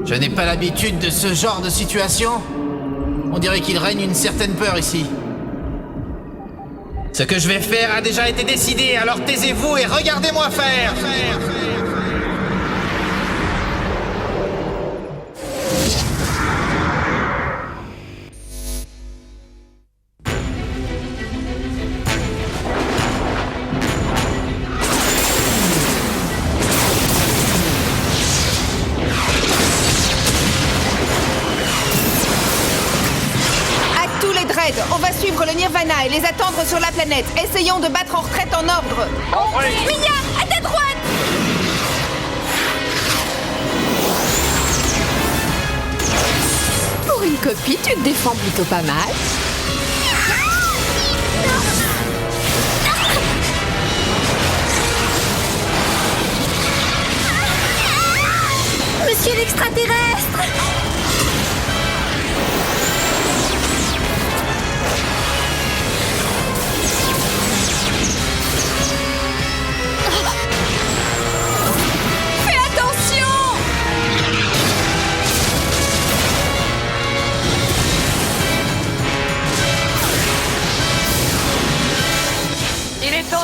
Je n'ai pas l'habitude de ce genre de situation. On dirait qu'il règne une certaine peur ici. Ce que je vais faire a déjà été décidé, alors taisez-vous et regardez-moi faire. On va suivre le Nirvana et les attendre sur la planète. Essayons de battre en retraite en ordre. Mia, à ta droite! Pour une copie, tu te défends plutôt pas mal. Monsieur l'extraterrestre!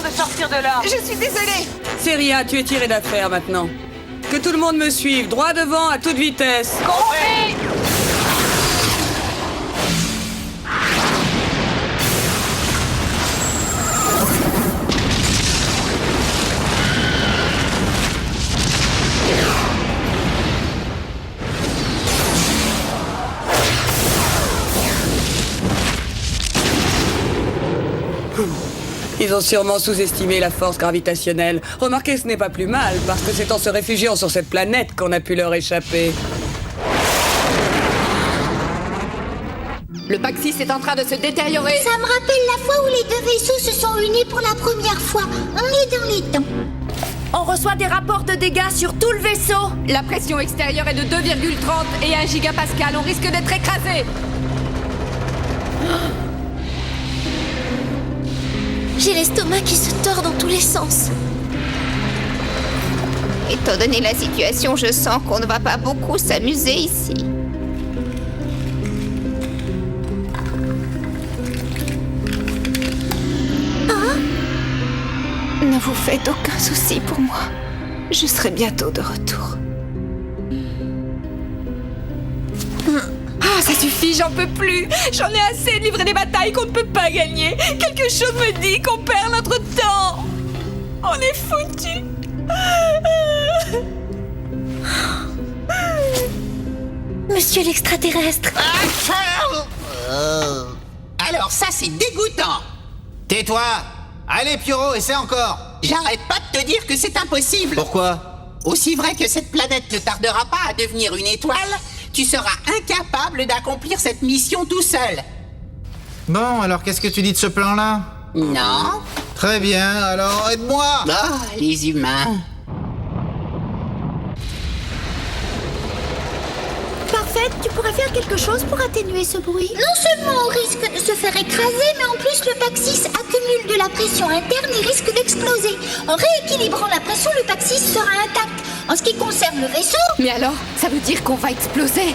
De sortir de là. Je suis désolée. C'est rien, tu es tiré d'affaire maintenant. Que tout le monde me suive, droit devant, à toute vitesse. Compris. Ils ont sûrement sous-estimé la force gravitationnelle. Remarquez, ce n'est pas plus mal, parce que c'est en se réfugiant sur cette planète qu'on a pu leur échapper. Le Paxis est en train de se détériorer. Ça me rappelle la fois où les deux vaisseaux se sont unis pour la première fois. On est dans les temps. On reçoit des rapports de dégâts sur tout le vaisseau. La pression extérieure est de 2,30 et 1 gigapascal. On risque d'être écrasé. J'ai l'estomac qui se tord dans tous les sens. Étant donné la situation, je sens qu'on ne va pas beaucoup s'amuser ici. Ne vous faites aucun souci pour moi. Je serai bientôt de retour. Ah, ça suffit, j'en peux plus. J'en ai assez de livrer des batailles qu'on ne peut pas gagner. Quelque chose me dit qu'on perd notre temps. On est foutus. Monsieur l'extraterrestre. Alors ça, c'est dégoûtant. Tais-toi. Allez, Pierrot, essaie encore. J'arrête pas de te dire que c'est impossible. Pourquoi? Aussi vrai que cette planète ne tardera pas à devenir une étoile, tu seras incapable d'accomplir cette mission tout seul. Bon, alors qu'est-ce que tu dis de ce plan-là? Non. Très bien, alors aide-moi. Ah, les humains. Parfait, tu pourrais faire quelque chose pour atténuer ce bruit. Non seulement on risque de se faire écraser, mais en plus le Paxis accumule de la pression interne et risque d'exploser. En rééquilibrant la pression, le Paxis sera intact. En ce qui concerne le vaisseau... Mais alors, ça veut dire qu'on va exploser.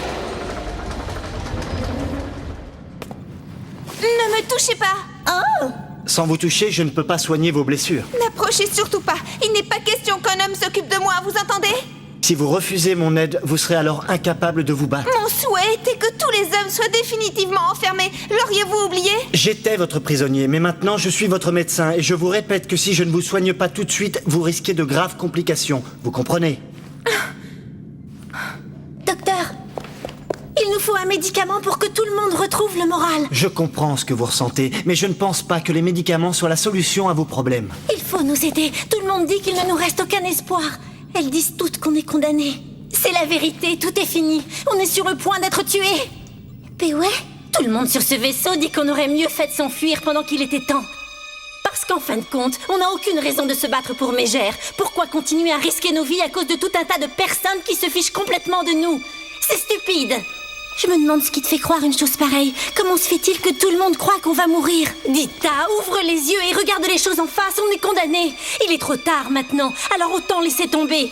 Ne me touchez pas. Oh! Sans vous toucher, je ne peux pas soigner vos blessures. N'approchez surtout pas. Il n'est pas question qu'un homme s'occupe de moi, vous entendez? Si vous refusez mon aide, vous serez alors incapable de vous battre. Mon souhait était que tous les hommes soient définitivement enfermés. L'auriez-vous oublié? J'étais votre prisonnier, mais maintenant je suis votre médecin et je vous répète que si je ne vous soigne pas tout de suite, vous risquez de graves complications. Vous comprenez? Docteur, il nous faut un médicament pour que tout le monde retrouve le moral. Je comprends ce que vous ressentez, mais je ne pense pas que les médicaments soient la solution à vos problèmes. Il faut nous aider. Tout le monde dit qu'il ne nous reste aucun espoir. Elles disent toutes qu'on est condamnés. C'est la vérité, tout est fini. On est sur le point d'être tués. Mais ouais, tout le monde sur ce vaisseau dit qu'on aurait mieux fait de s'enfuir pendant qu'il était temps. Parce qu'en fin de compte, on n'a aucune raison de se battre pour Mégère. Pourquoi continuer à risquer nos vies à cause de tout un tas de personnes qui se fichent complètement de nous? C'est stupide. Je me demande ce qui te fait croire une chose pareille. Comment se fait-il que tout le monde croit qu'on va mourir? Dita, ouvre les yeux et regarde les choses en face, on est condamnés. Il est trop tard maintenant, alors autant laisser tomber.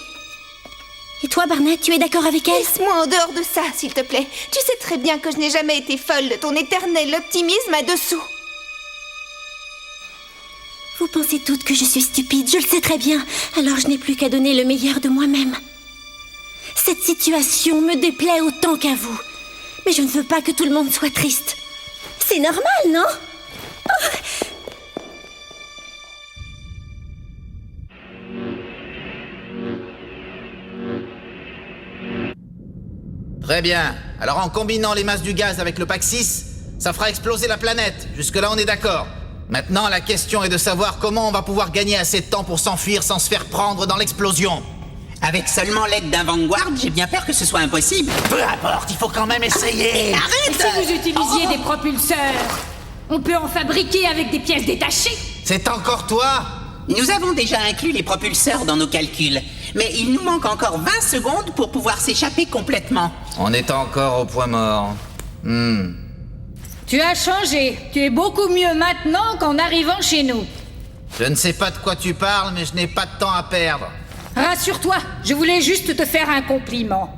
Et toi, Barnett, tu es d'accord avec elle? Laisse-moi en dehors de ça, s'il te plaît. Tu sais très bien que je n'ai jamais été folle de ton éternel optimisme à dessous. Vous pensez toutes que je suis stupide, je le sais très bien. Alors je n'ai plus qu'à donner le meilleur de moi-même. Cette situation me déplaît autant qu'à vous. Mais je ne veux pas que tout le monde soit triste. C'est normal, non? Très bien. Alors en combinant les masses du gaz avec le pack 6, ça fera exploser la planète. Jusque-là, on est d'accord. Maintenant, la question est de savoir comment on va pouvoir gagner assez de temps pour s'enfuir sans se faire prendre dans l'explosion. Avec seulement l'aide d'un Vanguard, j'ai bien peur que ce soit impossible. Peu importe, il faut quand même essayer. Arrête! Si vous utilisiez des propulseurs, on peut en fabriquer avec des pièces détachées. C'est encore toi? Nous avons déjà inclus les propulseurs dans nos calculs, mais il nous manque encore 20 secondes pour pouvoir s'échapper complètement. On est encore au point mort. Tu as changé. Tu es beaucoup mieux maintenant qu'en arrivant chez nous. Je ne sais pas de quoi tu parles, mais je n'ai pas de temps à perdre. Rassure-toi, je voulais juste te faire un compliment.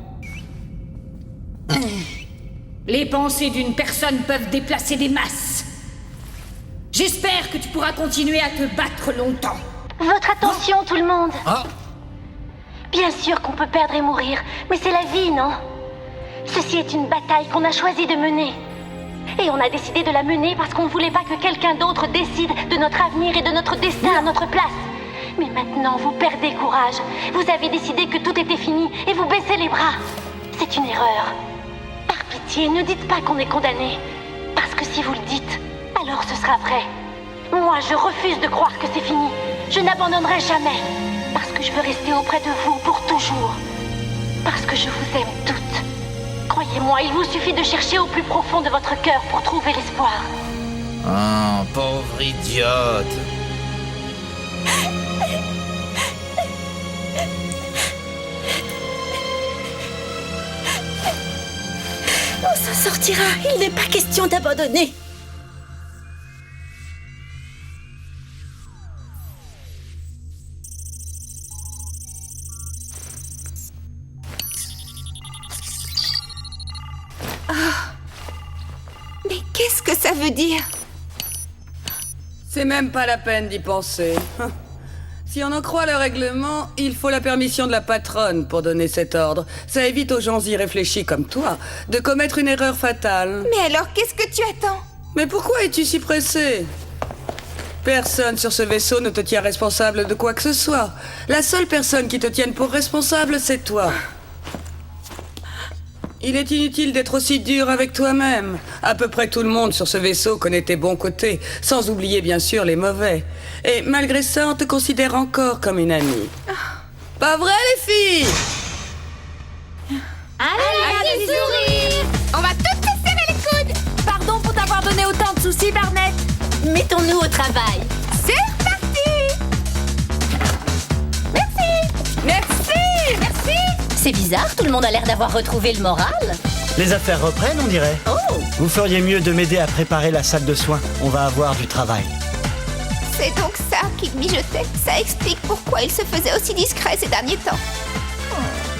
Les pensées d'une personne peuvent déplacer des masses. J'espère que tu pourras continuer à te battre longtemps. Votre attention, tout le monde. Oh. Bien sûr qu'on peut perdre et mourir, mais c'est la vie, non? Ceci est une bataille qu'on a choisi de mener. Et on a décidé de la mener parce qu'on ne voulait pas que quelqu'un d'autre décide de notre avenir et de notre destin à notre place. Mais maintenant, vous perdez courage. Vous avez décidé que tout était fini et vous baissez les bras. C'est une erreur. Par pitié, ne dites pas qu'on est condamné. Parce que si vous le dites, alors ce sera vrai. Moi, je refuse de croire que c'est fini. Je n'abandonnerai jamais. Parce que je veux rester auprès de vous pour toujours. Parce que je vous aime toutes. Croyez-moi, il vous suffit de chercher au plus profond de votre cœur pour trouver l'espoir. Oh, pauvre idiote. On s'en sortira. Il n'est pas question d'abandonner. Mais qu'est-ce que ça veut dire? C'est même pas la peine d'y penser. Si on en croit le règlement, il faut la permission de la patronne pour donner cet ordre. Ça évite aux gens irréfléchis comme toi de commettre une erreur fatale. Mais alors, qu'est-ce que tu attends? Mais pourquoi es-tu si pressé? Personne sur ce vaisseau ne te tient responsable de quoi que ce soit. La seule personne qui te tienne pour responsable, c'est toi. Il est inutile d'être aussi dur avec toi-même. À peu près tout le monde sur ce vaisseau connaît tes bons côtés, sans oublier bien sûr les mauvais. Et malgré ça, on te considère encore comme une amie. Pas vrai, les filles? Allez, sourire. On va toutes se serrer les coudes. Pardon pour t'avoir donné autant de soucis, Barnett. Mettons-nous au travail. C'est reparti. Merci. C'est bizarre, tout le monde a l'air d'avoir retrouvé le moral. Les affaires reprennent, on dirait. Oh, Vous feriez mieux de m'aider à préparer la salle de soins. On va avoir du travail. C'est donc ça qu'il mijotait. Ça explique pourquoi il se faisait aussi discret ces derniers temps.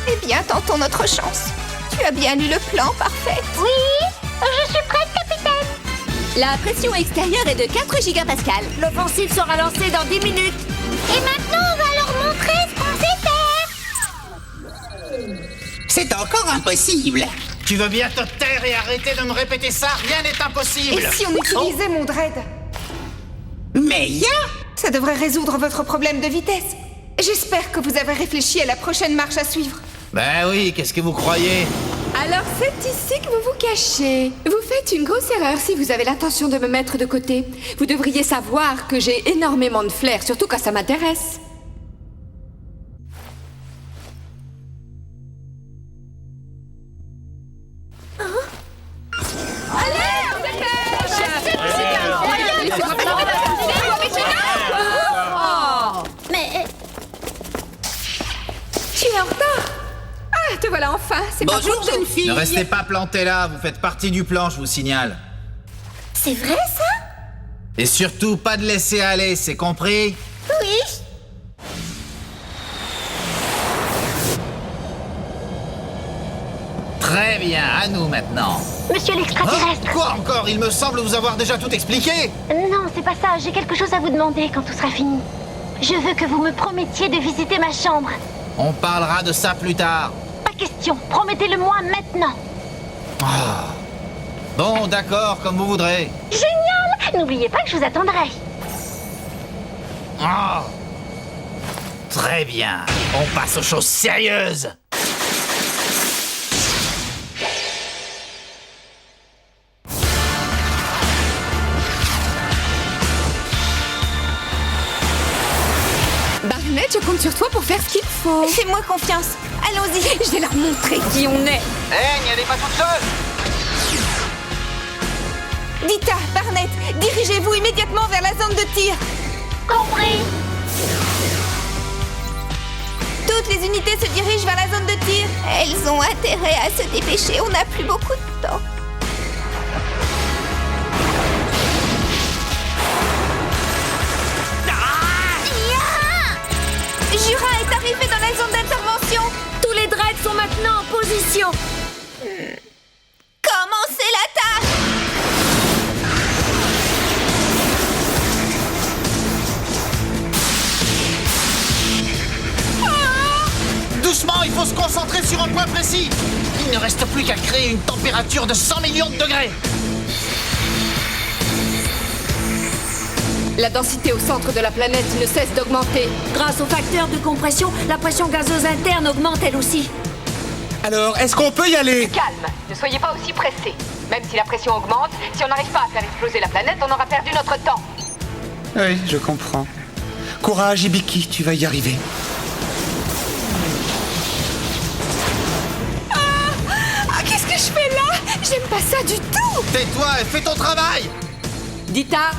Eh bien, tentons notre chance. Tu as bien lu le plan, parfait. oui, je suis prête, capitaine. La pression extérieure est de 4 gigapascales. L'offensive sera lancée dans 10 minutes. Et maintenant, on va leur montrer ce qu'on sait faire. C'est encore impossible. Tu veux bien te taire et arrêter de me répéter ça? Rien n'est impossible. Et si on utilisait mon dread? Mais ya! Ça devrait résoudre votre problème de vitesse. J'espère que vous avez réfléchi à la prochaine marche à suivre. Ben oui, qu'est-ce que vous croyez? Alors c'est ici que vous vous cachez. Vous faites une grosse erreur si vous avez l'intention de me mettre de côté. Vous devriez savoir que j'ai énormément de flair, surtout quand ça m'intéresse. Mais Tu es en retard. Ah, te voilà enfin. C'est pas Bonjour, pour jeune tout. fille. Ne restez pas plantés là, vous faites partie du plan, je vous signale. c'est vrai, ça? Et surtout, pas de laisser aller, c'est compris? Oui. Très bien, à nous maintenant. Monsieur Hein? l'extraterrestre. Quoi encore? Il me semble vous avoir déjà tout expliqué. Non, c'est pas ça. J'ai quelque chose à vous demander quand tout sera fini. Je veux que vous me promettiez de visiter ma chambre. On parlera de ça plus tard. Pas question. Promettez-le-moi maintenant. Bon, d'accord, comme vous voudrez. Génial! N'oubliez pas que je vous attendrai. Oh. Très bien. On passe aux choses sérieuses. Barnett, je compte sur toi pour faire ce qu'il faut. Fais-moi confiance. Allons-y. Je vais leur montrer qui on est. Hé, n'y allez pas toute seule. Dita, Barnett, dirigez-vous immédiatement vers la zone de tir. Compris. Toutes les unités se dirigent vers la zone de tir. Elles ont intérêt à se dépêcher. On n'a plus beaucoup de temps. Jura est arrivé dans la zone d'intervention. Tous les dreads sont maintenant en position. Commencez l'attaque. Doucement, il faut se concentrer sur un point précis. Il ne reste plus qu'à créer une température de 100 millions de degrés. La densité au centre de la planète ne cesse d'augmenter. Grâce au facteur de compression, la pression gazeuse interne augmente elle aussi. Alors, est-ce qu'on peut y aller? Calme, ne soyez pas aussi pressés. Même si la pression augmente, si on n'arrive pas à faire exploser la planète, on aura perdu notre temps. Oui, je comprends. Courage, Ibiki, tu vas y arriver. Ah, qu'est-ce que je fais là? J'aime pas ça du tout. Tais-toi et fais ton travail. Dita,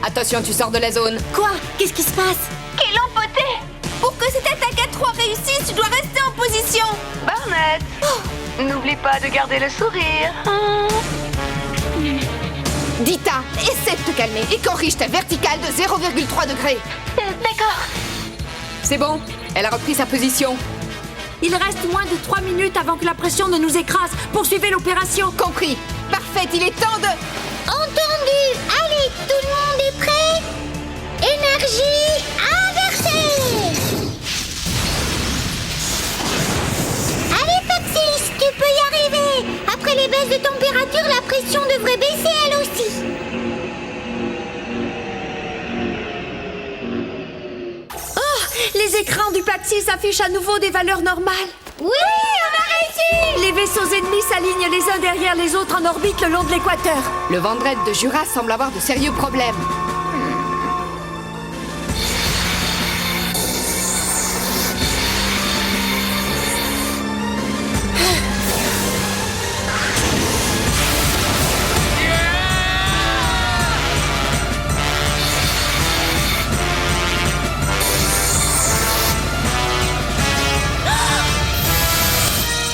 attention, tu sors de la zone. Quoi? Qu'est-ce qui se passe? Quelle empoté! Pour que cette attaque à 3 réussisse, tu dois rester en position. Barnett, n'oublie pas de garder le sourire. Dita, essaie de te calmer et corrige ta verticale de 0,3 degrés. D'accord. C'est bon, elle a repris sa position. Il reste moins de 3 minutes avant que la pression ne nous écrase. Poursuivez l'opération. Compris. Parfait, il est temps de... Entendu. Allez, tout le monde est prêt? Énergie inversée. Allez, Paxis, tu peux y arriver. Après les baisses de température, la pression devrait baisser elle aussi. Oh, les écrans du Paxis affichent à nouveau des valeurs normales. Oui, on a réussi. Les vaisseaux ennemis s'alignent les uns derrière les autres en orbite le long de l'équateur. Le Vendrед de Jura semble avoir de sérieux problèmes.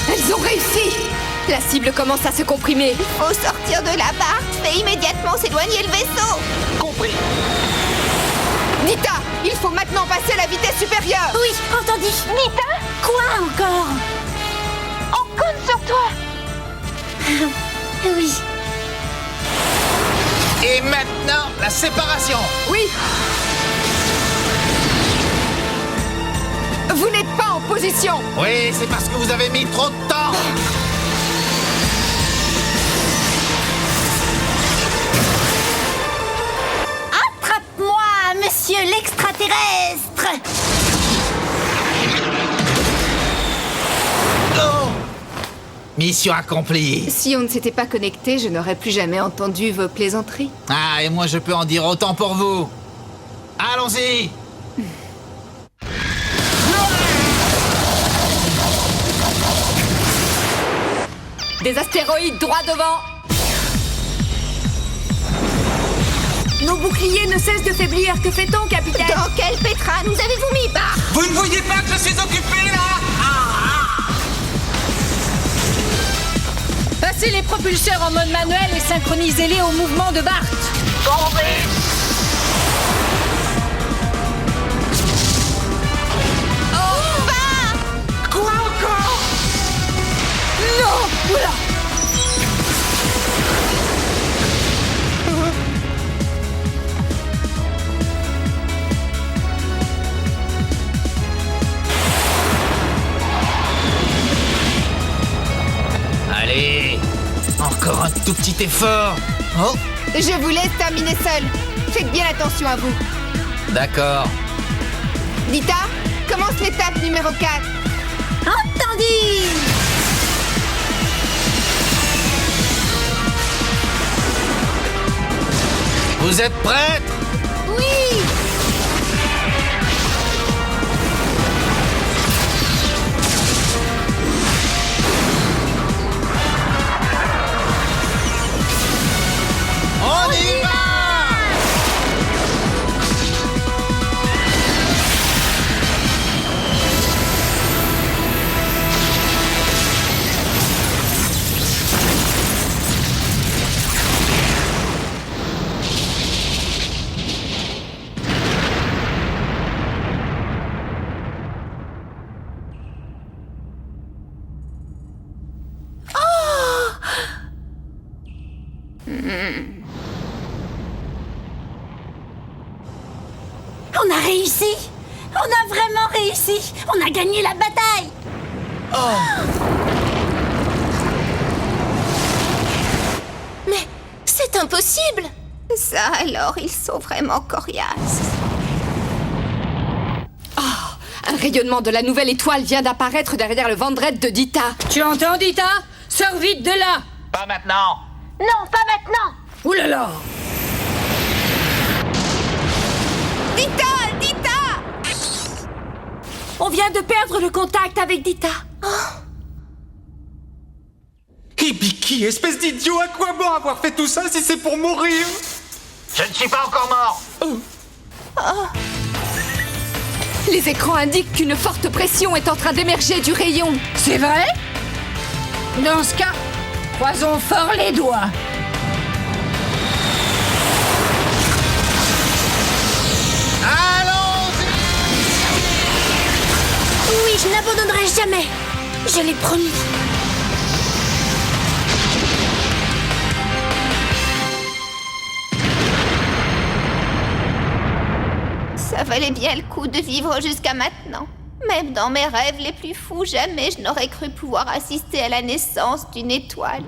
Elles ont réussi! La cible commence à se comprimer. Faut sortir de la barre. Fais immédiatement s'éloigner le vaisseau. Compris. Nita, il faut maintenant passer à la vitesse supérieure. Oui, entendu. Nita? Quoi encore? On compte sur toi. Oui. Et maintenant, la séparation. Oui. Vous n'êtes pas en position. Oui, c'est parce que vous avez mis trop de temps. Attrape-moi, monsieur l'extraterrestre. Oh. Mission accomplie. Si on ne s'était pas connecté, je n'aurais plus jamais entendu vos plaisanteries. Ah, et moi je peux en dire autant pour vous. Allons-y. Des astéroïdes droit devant. Nos boucliers ne cessent de faiblir. Que fait-on, capitaine? Dans quel pétrin nous avez-vous mis, Bart? Vous ne voyez pas que je suis occupé, là? Passez les propulseurs en mode manuel et synchronisez-les au mouvement de Bart. Quoi encore? Non! tout petit effort. Oh, Je vous laisse terminer seul. Faites bien attention à vous. d'accord. Dita, commence l'étape numéro 4. Entendu! Vous êtes prêtes? Oui! On y va! On a réussi! On a vraiment réussi! On a gagné la bataille! Mais c'est impossible! Ça alors, ils sont vraiment coriaces. Un rayonnement de la nouvelle étoile vient d'apparaître derrière le Vendrette de Dita. Tu entends, Dita? Sors vite de là! Pas maintenant. Non, pas maintenant! Ouh là là! Dita! Dita! On vient de perdre le contact avec Dita. Hibiki, espèce d'idiot, à quoi bon avoir fait tout ça si c'est pour mourir? Je ne suis pas encore mort. Les écrans indiquent qu'une forte pression est en train d'émerger du rayon. C'est vrai? Dans ce cas, croisons fort les doigts. Allons-y! Oui, je n'abandonnerai jamais. Je l'ai promis. Ça valait bien le coup de vivre jusqu'à maintenant. Même dans mes rêves les plus fous, jamais je n'aurais cru pouvoir assister à la naissance d'une étoile.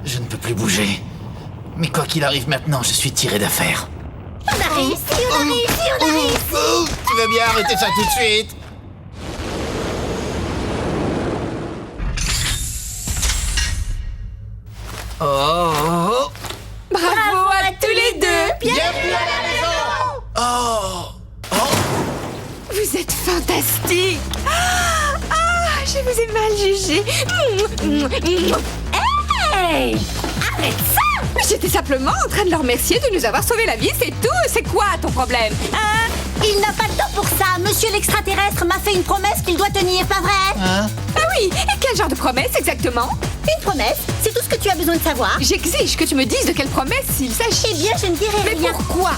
Je ne peux plus bouger. Mais quoi qu'il arrive maintenant, je suis tiré d'affaire. On a réussi, on a réussi, on a réussi. Tu vas bien arrêter ça tout de suite? Oh, Bravo à tous les deux. bienvenue à la maison. Oh, Vous êtes fantastiques. Je vous ai mal jugé. Hey! Arrête ça! J'étais simplement en train de leur remercier de nous avoir sauvé la vie, c'est tout. C'est quoi ton problème? Hein? Il n'a pas le temps pour ça. Monsieur l'extraterrestre m'a fait une promesse qu'il doit tenir, pas vrai? hein? Ah oui, et quel genre de promesse exactement? Une promesse, c'est tout ce que tu as besoin de savoir. J'exige que tu me dises de quelle promesse il s'agit. Eh bien, je ne dirai Mais rien. pourquoi?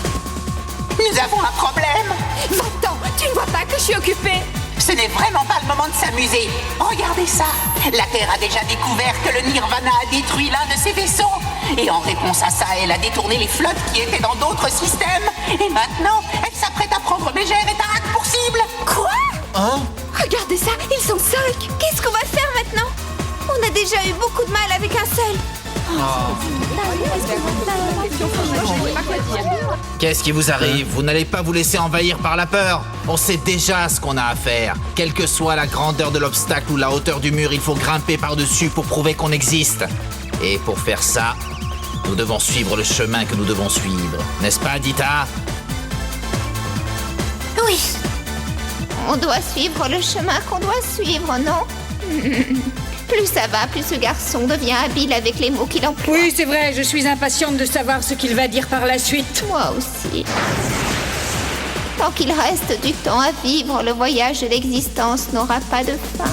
Nous avons un problème. Va-t'en, tu ne vois pas que je suis occupée? Ce n'est vraiment pas le moment de s'amuser. Regardez ça. La Terre a déjà découvert que le Nirvana a détruit l'un de ses vaisseaux. Et en réponse à ça, elle a détourné les flottes qui étaient dans d'autres systèmes. Et maintenant, elle s'apprête à prendre Mégère et Tarak pour cible. Quoi? Oh, Regardez ça, ils sont 5. Qu'est-ce qu'on va faire maintenant? On a déjà eu beaucoup de mal avec un seul. qu'est-ce qui vous arrive? Vous n'allez pas vous laisser envahir par la peur. On sait déjà ce qu'on a à faire. Quelle que soit la grandeur de l'obstacle ou la hauteur du mur, il faut grimper par-dessus pour prouver qu'on existe. Et pour faire ça, nous devons suivre le chemin que nous devons suivre. N'est-ce pas, Dita? Oui. On doit suivre le chemin qu'on doit suivre, non? Plus ça va, plus ce garçon devient habile avec les mots qu'il emploie. Oui, c'est vrai, je suis impatiente de savoir ce qu'il va dire par la suite. Moi aussi. Tant qu'il reste du temps à vivre, le voyage de l'existence n'aura pas de fin.